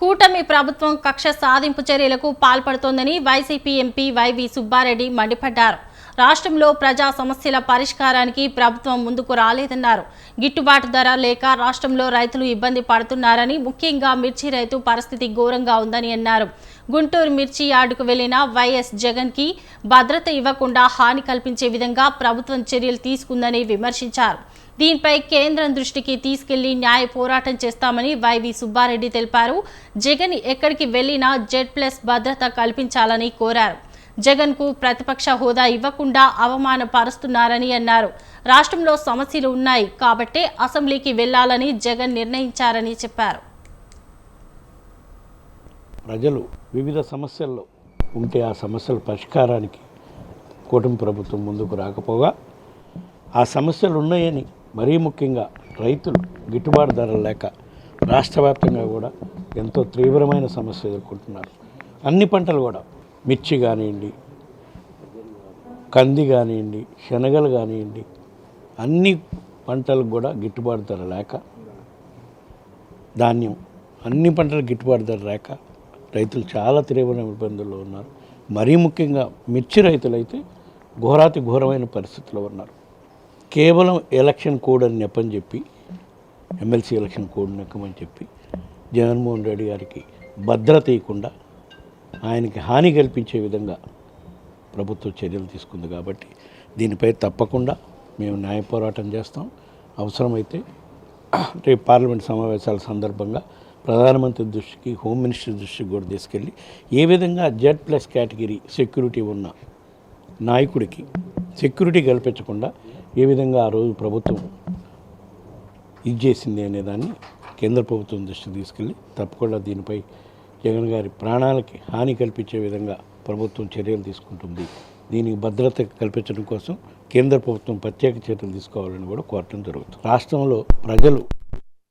కూటమి ప్రభుత్వం కక్ష సాధింపు చర్యలకు పాల్పడుతోందని వైసీపీ ఎంపీ వైవి సుబ్బారెడ్డి మండిపడ్డారు. రాష్ట్రంలో ప్రజా సమస్యల పరిష్కారానికి ప్రభుత్వం ముందుకు రాలేదన్నారు. గిట్టుబాటు ధర లేక రాష్ట్రంలో రైతులు ఇబ్బంది పడుతున్నారని, ముఖ్యంగా మిర్చి రైతు పరిస్థితి ఘోరంగా ఉందని అన్నారు. గుంటూరు మిర్చి యార్డుకు వెళ్లిన వైఎస్ జగన్ కి భద్రత ఇవ్వకుండా హాని కల్పించే విధంగా ప్రభుత్వం చర్యలు తీసుకుందని విమర్శించారు. దీనిపై కేంద్రం దృష్టికి తీసుకెళ్లి న్యాయ పోరాటం చేస్తామని వైవి సుబ్బారెడ్డి తెలిపారు. జగన్ ఎక్కడికి వెళ్లినా Z+ భద్రత కల్పించాలని కోరారు. జగన్ కు ప్రతిపక్ష హోదా ఇవ్వకుండా అవమానపరుస్తున్నారని అన్నారు. రాష్ట్రంలో సమస్యలు ఉన్నాయి కాబట్టే అసెంబ్లీకి వెళ్లాలని జగన్ నిర్ణయించారని చెప్పారు. ప్రజలు వివిధ సమస్యల్లో ఉంటే ఆ సమస్యల పరిష్కారానికి కూటమి ప్రభుత్వం ముందుకు రాకపోగా ఆ సమస్యలు ఉన్నాయని, మరీ ముఖ్యంగా రైతులు గిట్టుబాటు ధరలు లేక రాష్ట్ర వ్యాప్తంగా కూడా ఎంతో తీవ్రమైన సమస్య ఎదుర్కొంటున్నారు. అన్ని పంటలు కూడా మిర్చి కానివ్వండి, కంది కానివ్వండి, శనగలు కానివ్వండి, అన్ని పంటలకు కూడా గిట్టుబాటు ధర లేక, ధాన్యం అన్ని పంటలకు గిట్టుబాటు ధర లేక రైతులు చాలా తీవ్రమైన ఇబ్బందుల్లో ఉన్నారు. మరీ ముఖ్యంగా మిర్చి రైతులైతే ఘోరాతి ఘోరమైన పరిస్థితిలో ఉన్నారు. కేవలం ఎలక్షన్ కోడ్ అని నెప్పని చెప్పి, ఎమ్మెల్సీ ఎలక్షన్ కోడ్ నెక్కమని చెప్పి జగన్మోహన్ రెడ్డి గారికి భద్రత ఇవ్వకుండా ఆయనకి హాని కల్పించే విధంగా ప్రభుత్వం చర్యలు తీసుకుంది. కాబట్టి దీనిపై తప్పకుండా మేము న్యాయ పోరాటం చేస్తాం. అవసరమైతే రేపు పార్లమెంట్ సమావేశాల సందర్భంగా ప్రధానమంత్రి దృష్టికి, హోమ్ మినిస్టర్ దృష్టికి కూడా తీసుకెళ్ళి ఏ విధంగా Z+ కేటగిరీ సెక్యూరిటీ ఉన్న నాయకుడికి సెక్యూరిటీ కల్పించకుండా ఏ విధంగా ఆ రోజు ప్రభుత్వం ఇది చేసింది అనేదాన్ని కేంద్ర ప్రభుత్వం దృష్టికి తీసుకెళ్ళి తప్పకుండా దీనిపై జగన్ గారి ప్రాణాలకి హాని కల్పించే విధంగా ప్రభుత్వం చర్యలు తీసుకుంటుంది. దీనికి భద్రత కల్పించడం కోసం కేంద్ర ప్రభుత్వం ప్రత్యేక చర్యలు తీసుకోవాలని కూడా కోరటం జరుగుతుంది. రాష్ట్రంలో ప్రజలు